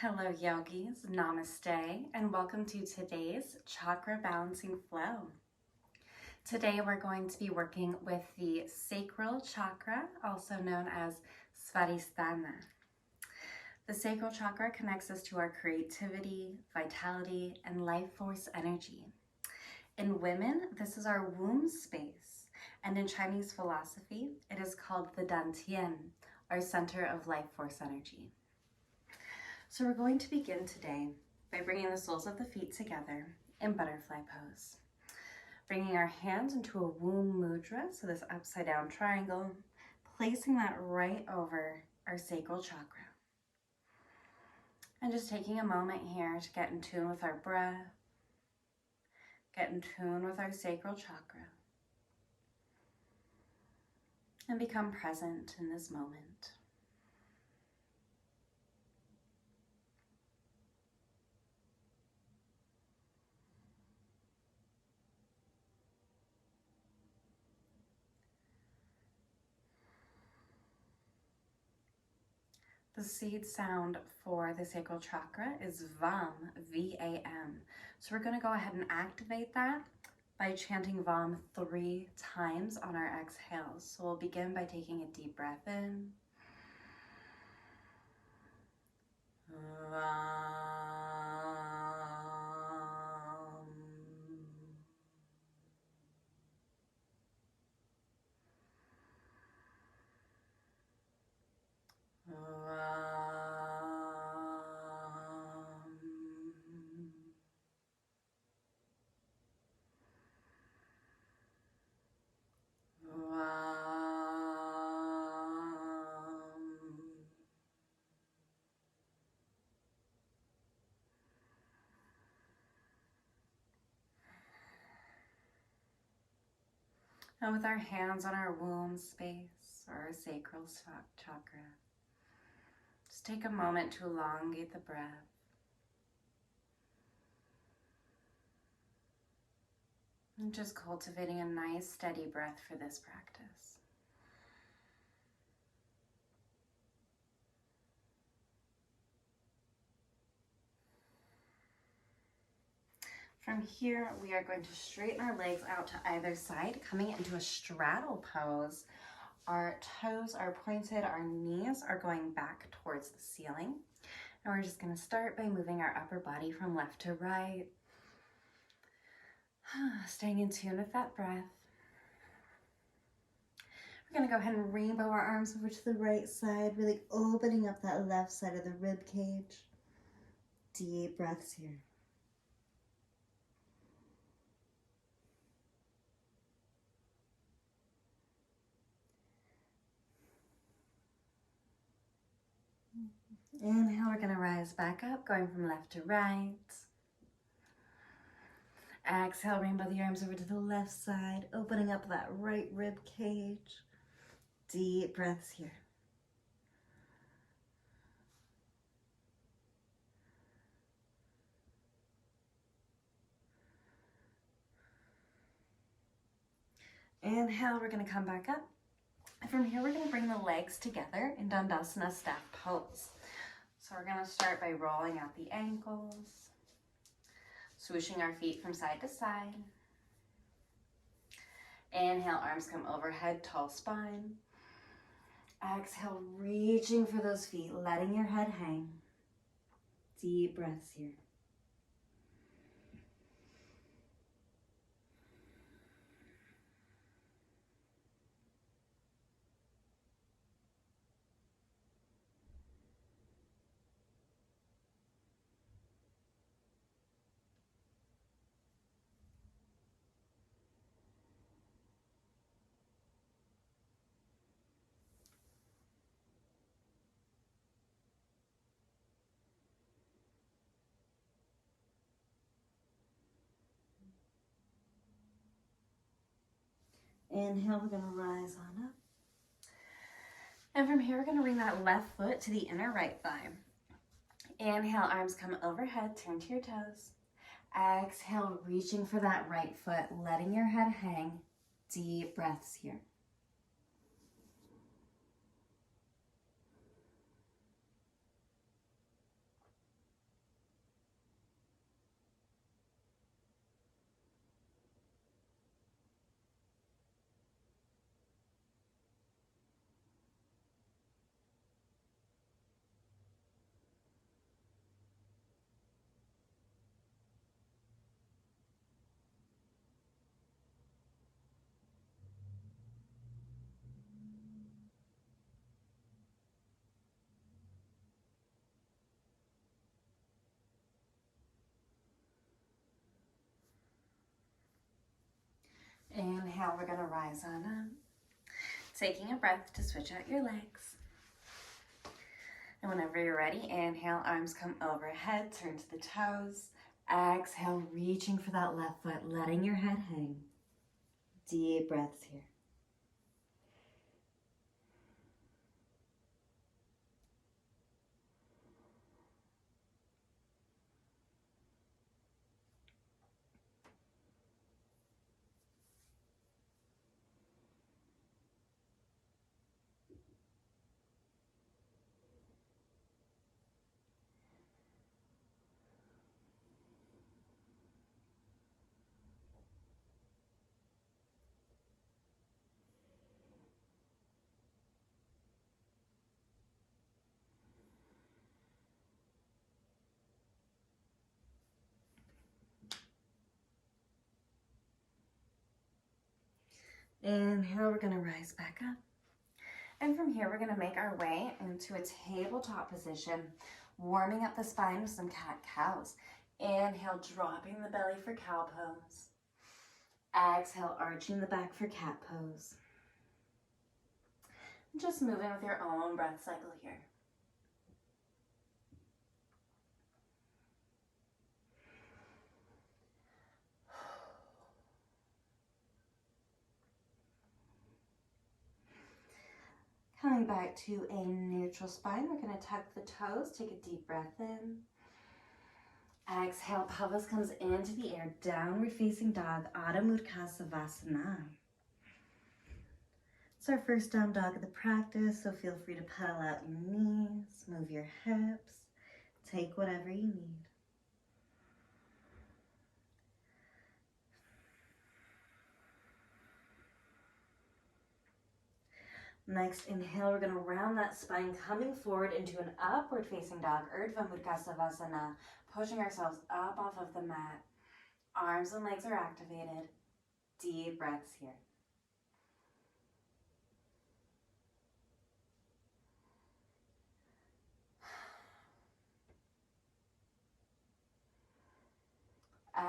Hello yogis, namaste, and welcome to today's chakra balancing flow. Today we're going to be working with the sacral chakra, also known as Svadhisthana. The sacral chakra connects us to our creativity, vitality, and life force energy. In women, this is our womb space, and in Chinese philosophy, it is called the dantian, our center of life force energy. So we're going to begin today by bringing the soles of the feet together in butterfly pose. Bringing our hands into a womb mudra, so this upside down triangle, placing that right over our sacral chakra. And just taking a moment here to get in tune with our breath, get in tune with our sacral chakra, and become present in this moment. The seed sound for the sacral chakra is VAM, V-A-M. So we're going to go ahead and activate that by chanting VAM 3 times on our exhales. So we'll begin by taking a deep breath in. VAM. And with our hands on our womb space or our sacral chakra, just take a moment to elongate the breath. And just cultivating a nice steady breath for this practice. From here, we are going to straighten our legs out to either side, coming into a straddle pose. Our toes are pointed, our knees are going back towards the ceiling. And we're just going to start by moving our upper body from left to right. Staying in tune with that breath. We're going to go ahead and rainbow our arms over to the right side, really opening up that left side of the rib cage. Deep breaths here. Inhale, we're going to rise back up, going from left to right. Exhale, rainbow the arms over to the left side, opening up that right rib cage. Deep breaths here. Inhale, we're going to come back up. And from here, we're going to bring the legs together in Dandasana staff pose. So we're going to start by rolling out the ankles, swooshing our feet from side to side. Inhale, arms come overhead, tall spine. Exhale, reaching for those feet, letting your head hang. Deep breaths here. Inhale, we're going to rise on up. And from here, we're going to bring that left foot to the inner right thigh. Inhale, arms come overhead, turn to your toes. Exhale, reaching for that right foot, letting your head hang. Deep breaths here. Inhale, we're gonna rise on up. Taking a breath to switch out your legs. And whenever you're ready, inhale, arms come overhead, turn to the toes. Exhale, reaching for that left foot, letting your head hang. Deep breaths here. Inhale, we're gonna rise back up. And from here, we're gonna make our way into a tabletop position, warming up the spine with some cat-cows. Inhale, dropping the belly for cow pose. Exhale, arching the back for cat pose. Just moving with your own breath cycle here. Coming back to a neutral spine, we're going to tuck the toes, take a deep breath in. Exhale, pelvis comes into the air, downward facing dog, Adho Mukha Savasana. It's our first down dog of the practice, so feel free to pedal out your knees, move your hips, take whatever you need. Next, inhale, we're going to round that spine, coming forward into an upward facing dog, Urdhva Mukha Savasana, pushing ourselves up off of the mat. Arms and legs are activated. Deep breaths here.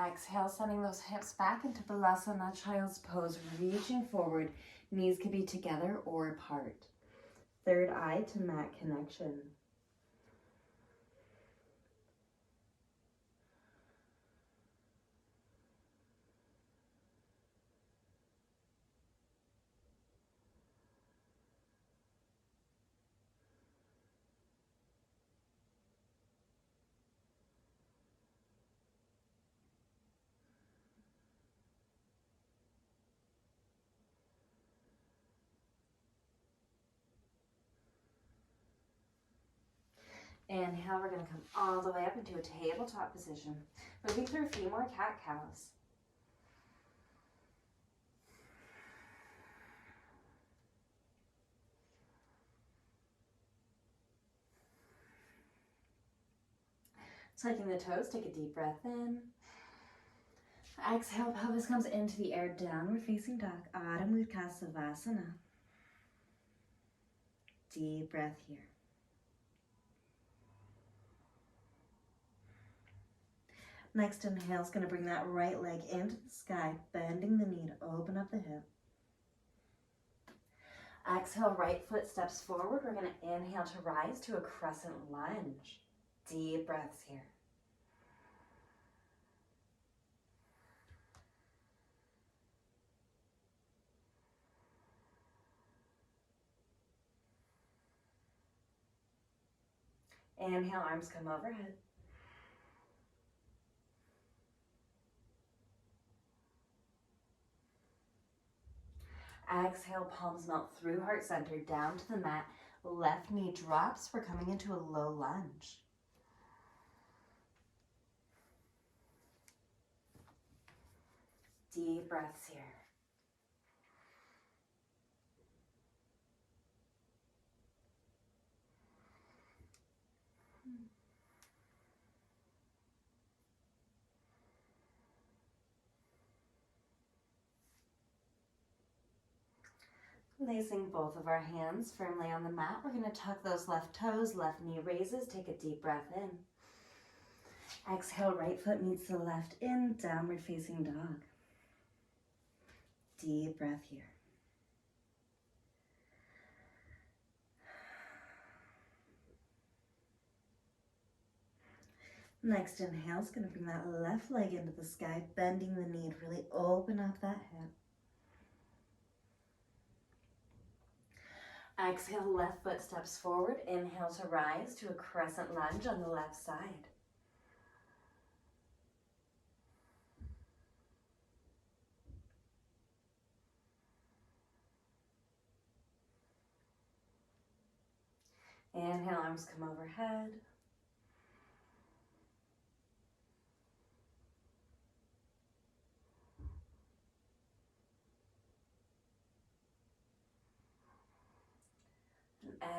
Exhale, sending those hips back into Balasana, child's pose, reaching forward. Knees could be together or apart. Third eye to mat connection. Inhale, we're going to come all the way up into a tabletop position. Moving through a few more cat-cows. Tucking the toes, take a deep breath in. Exhale, pelvis comes into the air, downward facing dog, Adho Mukha Savasana. Deep breath here. Next inhale is going to bring that right leg into the sky, bending the knee to open up the hip. Exhale, right foot steps forward. We're going to inhale to rise to a crescent lunge. Deep breaths here. Inhale, arms come overhead. Exhale, palms melt through heart center, down to the mat. Left knee drops. We're coming into a low lunge. Deep breaths here. Placing both of our hands firmly on the mat, we're going to tuck those left toes, left knee raises, take a deep breath in. Exhale, right foot meets the left in, downward facing dog. Deep breath here. Next inhale is going to bring that left leg into the sky, bending the knee to really open up that hip. Exhale, left foot steps forward. Inhale to rise to a crescent lunge on the left side. Inhale, arms come overhead.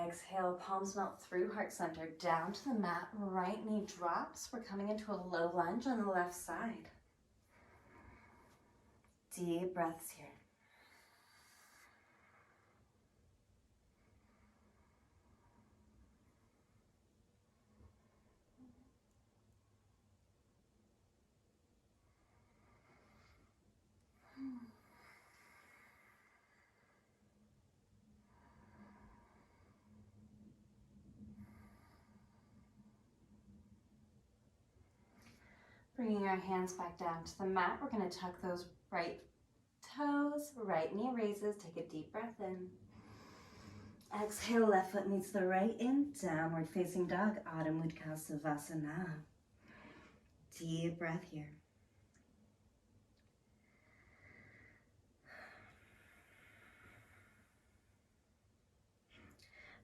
Exhale, palms melt through heart center, down to the mat, right knee drops. We're coming into a low lunge on the left side. Deep breaths here. Bringing our hands back down to the mat, we're going to tuck those right toes, right knee raises, take a deep breath in. Exhale, left foot meets the right in, downward facing dog, Adho Mudra Savasana. Deep breath here.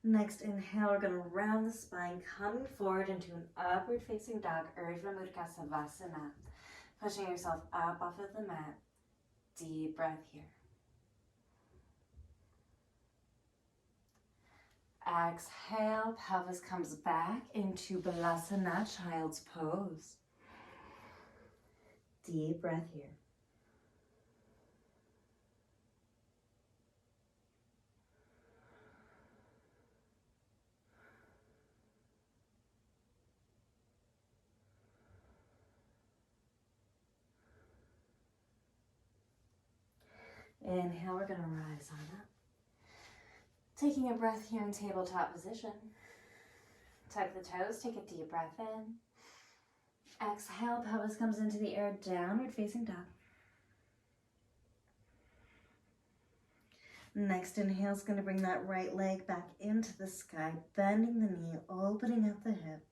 Next inhale, we're going to round the spine, coming forward into an upward facing dog, Urdhva Mudra Savasana. Pushing yourself up off of the mat. Deep breath here. Exhale, pelvis comes back into Balasana, child's pose. Deep breath here. Inhale, we're going to rise on up. Taking a breath here in tabletop position. Tuck the toes, take a deep breath in. Exhale, pelvis comes into the air, downward facing dog. Next inhale is going to bring that right leg back into the sky, bending the knee, opening up the hip.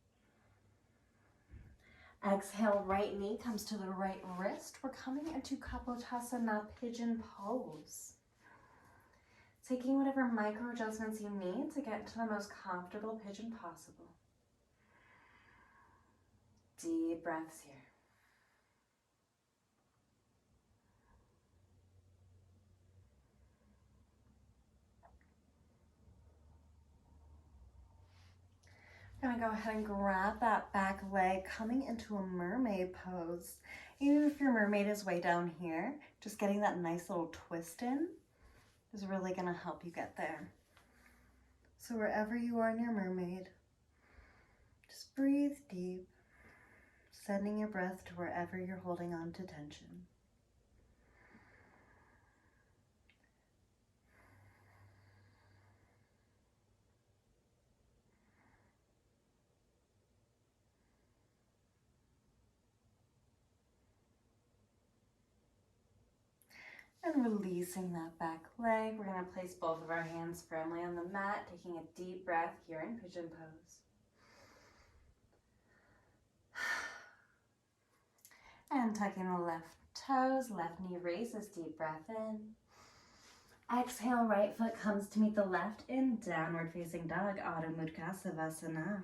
Exhale, right knee comes to the right wrist. We're coming into Kapotasana, pigeon pose. Taking whatever micro adjustments you need to get into the most comfortable pigeon possible. Deep breaths here. I'm going to go ahead and grab that back leg, coming into a mermaid pose. Even if your mermaid is way down here, just getting that nice little twist in is really going to help you get there. So wherever you are in your mermaid, just breathe deep, sending your breath to wherever you're holding on to tension. And releasing that back leg, we're going to place both of our hands firmly on the mat, taking a deep breath here in pigeon pose. And tucking the left toes, left knee raises, deep breath in. Exhale, right foot comes to meet the left in downward facing dog, Adho Mudra Savasana.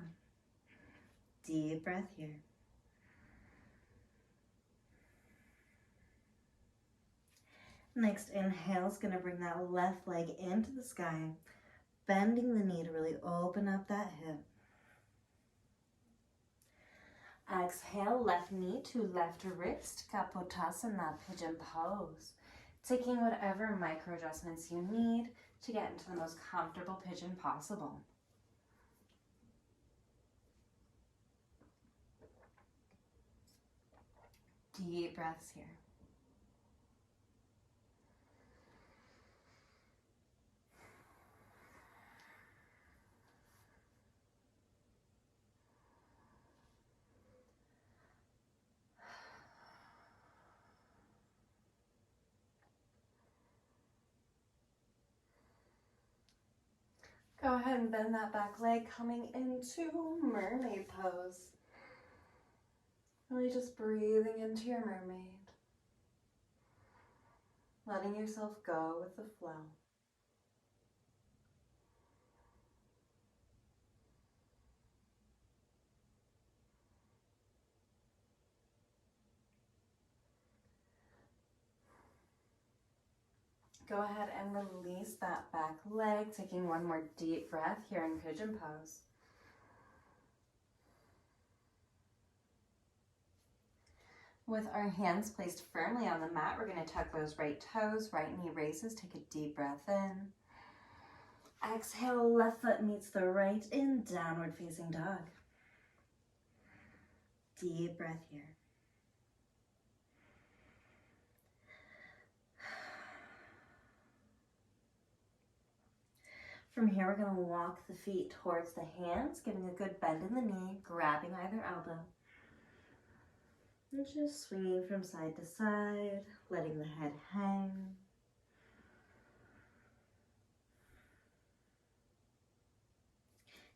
Deep breath here. Next inhale is going to bring that left leg into the sky, bending the knee to really open up that hip. Exhale, left knee to left wrist, Kapotasana, pigeon pose. Taking whatever micro adjustments you need to get into the most comfortable pigeon possible. Deep breaths here. Go ahead and bend that back leg, coming into mermaid pose. Really just breathing into your mermaid. Letting yourself go with the flow. Go ahead and release that back leg, taking one more deep breath here in pigeon pose. With our hands placed firmly on the mat, we're going to tuck those right toes, right knee raises, take a deep breath in. Exhale, left foot meets the right in downward facing dog. Deep breath here. From here, we're going to walk the feet towards the hands, giving a good bend in the knee, grabbing either elbow. And just swinging from side to side, letting the head hang.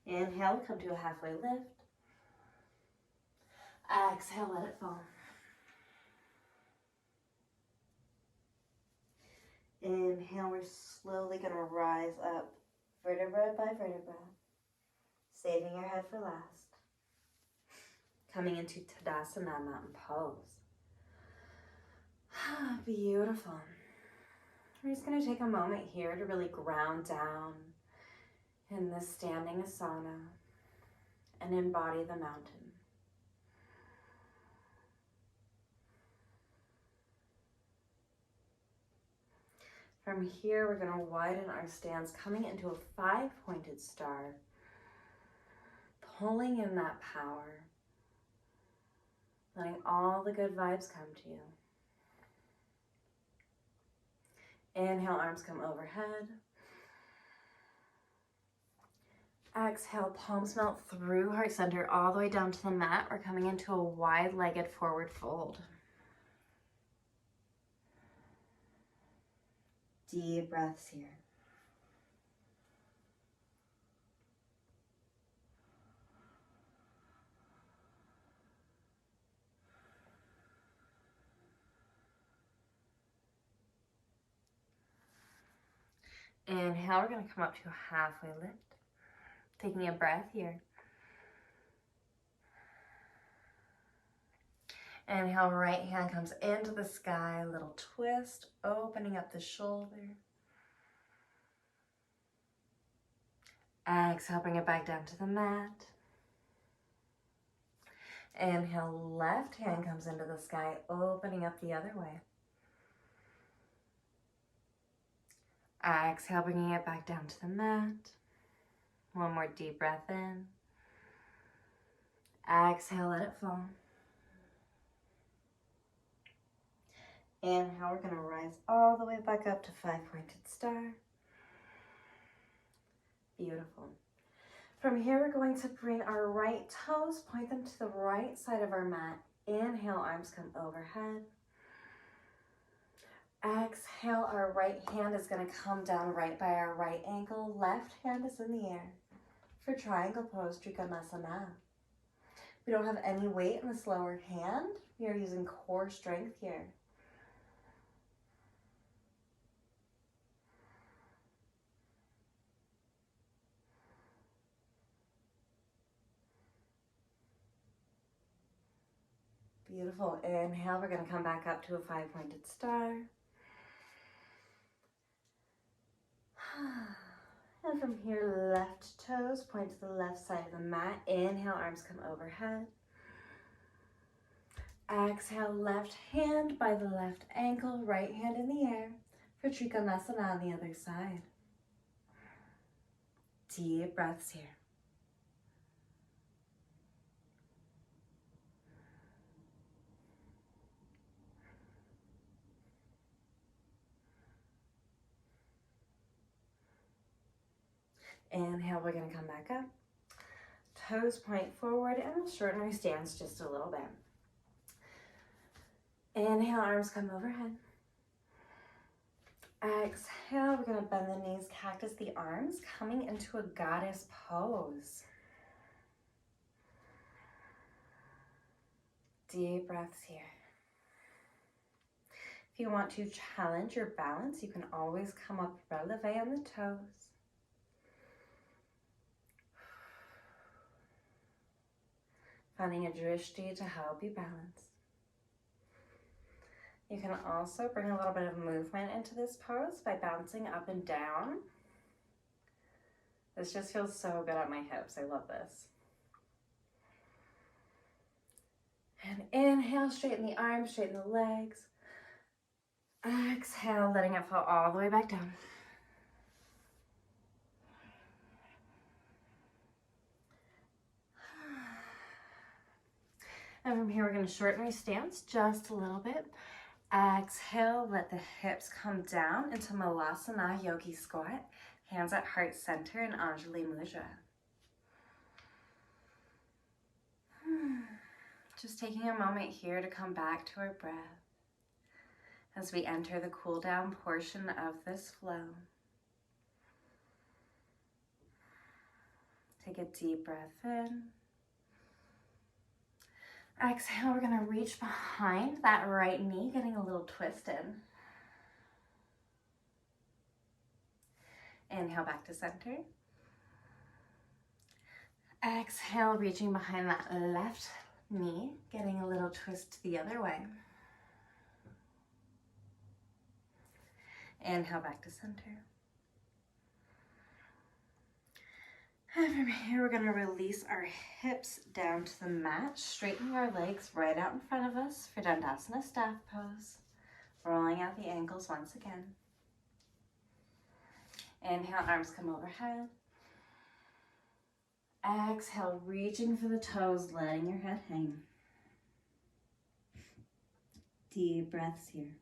Inhale, come to a halfway lift. Exhale, let it fall. Inhale, we're slowly going to rise up, vertebra by vertebra, saving your head for last. Coming into Tadasana, mountain pose. Beautiful. We're just going to take a moment here to really ground down in this standing asana and embody the mountain. From here, we're going to widen our stance, coming into a 5-pointed star, pulling in that power, letting all the good vibes come to you. Inhale, arms come overhead. Exhale, palms melt through heart center all the way down to the mat. We're coming into a wide-legged forward fold. Deep breaths here. Inhale, we're going to come up to a halfway lift. Taking a breath here. Inhale, right hand comes into the sky, little twist, opening up the shoulder. Exhale, bring it back down to the mat. Inhale, left hand comes into the sky, opening up the other way. Exhale, bringing it back down to the mat. One more deep breath in. Exhale, let it fall. Inhale, we're going to rise all the way back up to 5-pointed star. Beautiful. From here, we're going to bring our right toes, point them to the right side of our mat. Inhale, arms come overhead. Exhale, our right hand is going to come down right by our right ankle. Left hand is in the air for triangle pose, Trikonasana. We don't have any weight in this lower hand. We are using core strength here. Beautiful. Inhale, we're going to come back up to a 5-pointed star. And from here, left toes point to the left side of the mat. Inhale, arms come overhead. Exhale, left hand by the left ankle, right hand in the air for Trikonasana on the other side. Deep breaths here. Inhale, we're going to come back up. Toes point forward and we'll shorten our stance just a little bit. Inhale, arms come overhead. Exhale, we're going to bend the knees, cactus the arms, coming into a goddess pose. Deep breaths here. If you want to challenge your balance, you can always come up releve on the toes. Finding a drishti to help you balance. You can also bring a little bit of movement into this pose by bouncing up and down. This just feels so good on my hips. I love this. And inhale, straighten the arms, straighten the legs. Exhale, letting it fall all the way back down. And from here, we're going to shorten our stance just a little bit. Exhale, let the hips come down into Malasana Yogi Squat. Hands at heart center in Anjali Mudra. Just taking a moment here to come back to our breath as we enter the cool down portion of this flow. Take a deep breath in. Exhale, we're going to reach behind that right knee, getting a little twist in. Inhale back to center. Exhale, reaching behind that left knee, getting a little twist the other way. Inhale back to center. And from here, we're going to release our hips down to the mat, straightening our legs right out in front of us for Dandasana staff pose. Rolling out the ankles once again. Inhale, arms come overhead. Exhale, reaching for the toes, letting your head hang. Deep breaths here.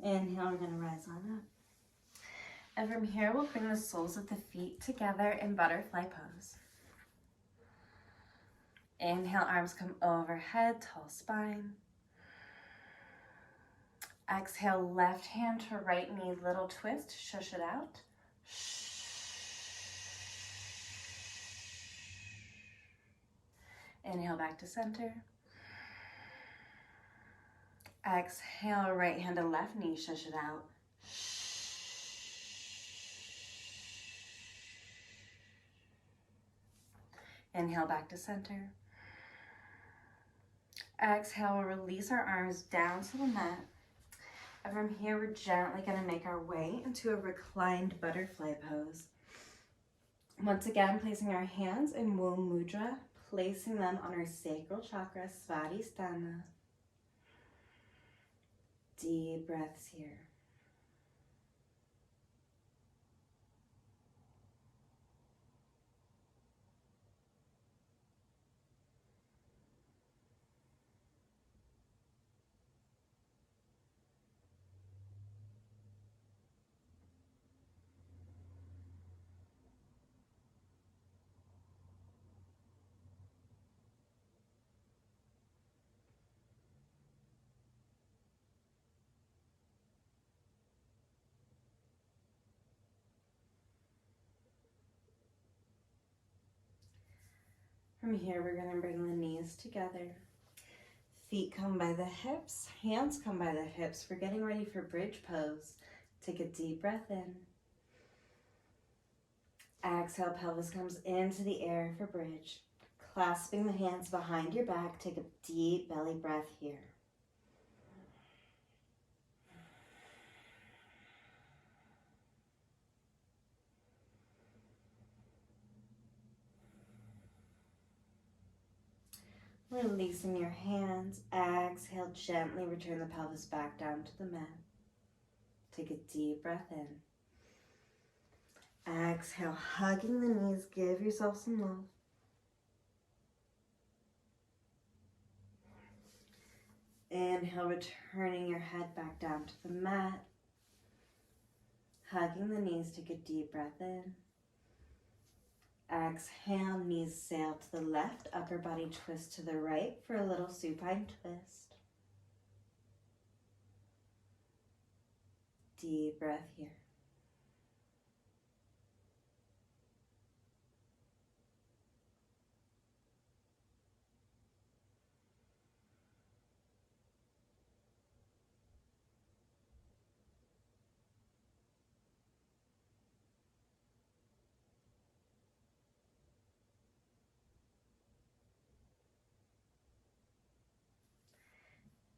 Inhale, we're going to rise on up. And from here, we'll bring the soles of the feet together in butterfly pose. Inhale, arms come overhead, tall spine. Exhale, left hand to right knee, little twist, shush it out. Inhale, back to center. Exhale, right hand to left knee, shush it out. Inhale, back to center. Exhale, we'll release our arms down to the mat. And from here, we're gently going to make our way into a reclined butterfly pose. Once again, placing our hands in womb mudra, placing them on our sacral chakra, Svadhisthana. Deep breaths here. From here, we're going to bring the knees together. Feet come by the hips, hands come by the hips. We're getting ready for bridge pose. Take a deep breath in. Exhale, pelvis comes into the air for bridge. Clasping the hands behind your back, take a deep belly breath here. Releasing your hands, exhale, gently return the pelvis back down to the mat. Take a deep breath in. Exhale, hugging the knees, give yourself some love. Inhale, returning your head back down to the mat. Hugging the knees, take a deep breath in. Exhale, knees sail to the left, upper body twist to the right for a little supine twist. Deep breath here.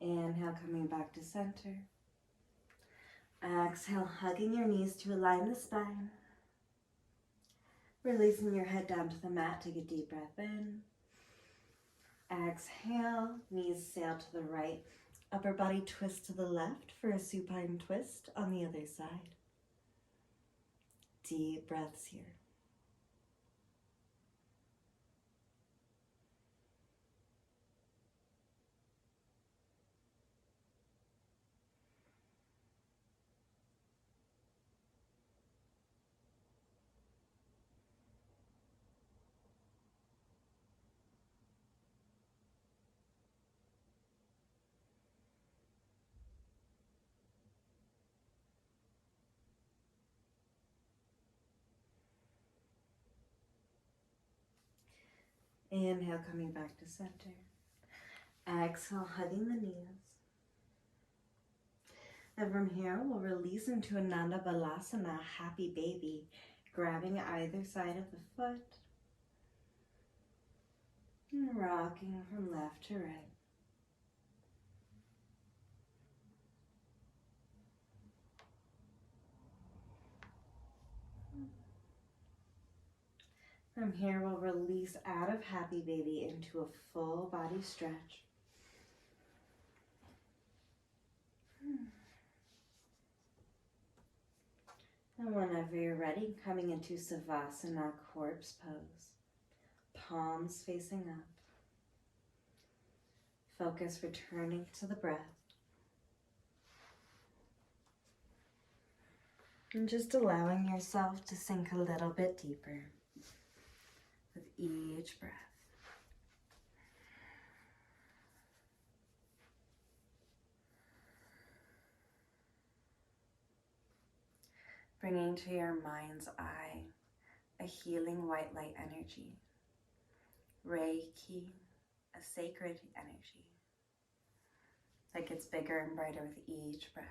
Inhale, coming back to center. Exhale, hugging your knees to align the spine. Releasing your head down to the mat, take a deep breath in. Exhale, knees sail to the right, upper body twist to the left for a supine twist on the other side. Deep breaths here. Inhale, coming back to center. Exhale, hugging the knees. And from here, we'll release into Ananda Balasana, happy baby, grabbing either side of the foot and rocking from left to right. From here, we'll release out of happy baby into a full body stretch. And whenever you're ready, coming into Svadhisthana, corpse pose. Palms facing up. Focus returning to the breath. And just allowing yourself to sink a little bit deeper with each breath. Bringing to your mind's eye a healing white light energy, Reiki, a sacred energy that gets bigger and brighter with each breath.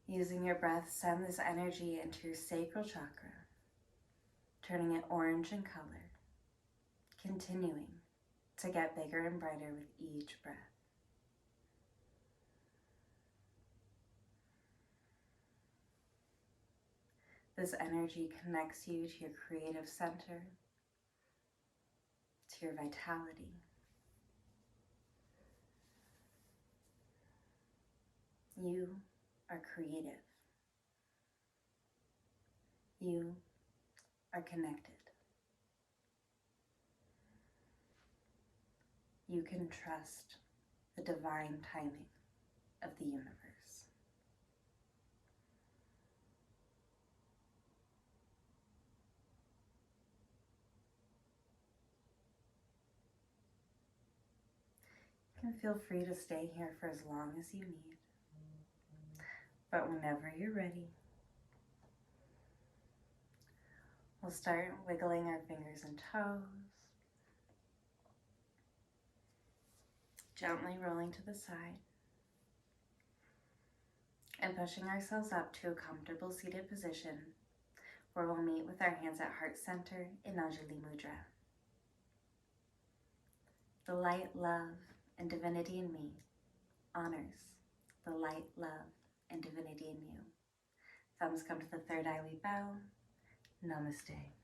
Using your breath, send this energy into your sacral chakra, turning it orange in color, continuing to get bigger and brighter with each breath. This energy connects you to your creative center, to your vitality. You are creative. You are connected. You can trust the divine timing of the universe. You can feel free to stay here for as long as you need. But whenever you're ready, we'll start wiggling our fingers and toes, gently rolling to the side, and pushing ourselves up to a comfortable seated position where we'll meet with our hands at heart center in Anjali Mudra. The light, love, and divinity in me honors the light, love, and divinity in you. Thumbs come to the third eye, we bow. Namaste.